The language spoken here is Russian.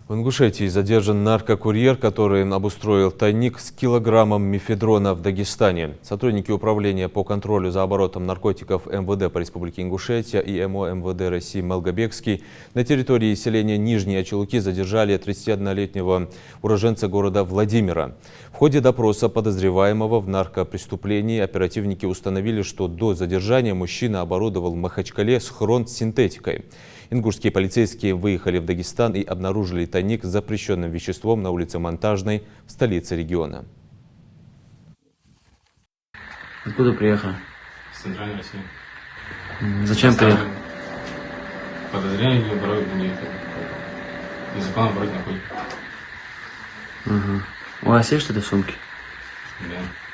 В Ингушетии задержан наркокурьер, который обустроил тайник с килограммом мефедрона в Дагестане. Сотрудники управления по контролю за оборотом наркотиков МВД по Республике Ингушетия и МО МВД России Малгобекский на территории селения Нижние Очелуки задержали 31-летнего уроженца города Владимира. В ходе допроса подозреваемого в наркопреступлении оперативники установили, что до задержания мужчина оборудовал в Махачкале схрон с синтетикой. Ингушские полицейские выехали в Дагестан и обнаружили тайник с запрещенным веществом на улице Монтажной в столице региона. Откуда приехал? С Центральной России. Зачем приехал? Подозрение не оборот незаконно оборот наркотиков. У вас есть что-то в сумке? Да.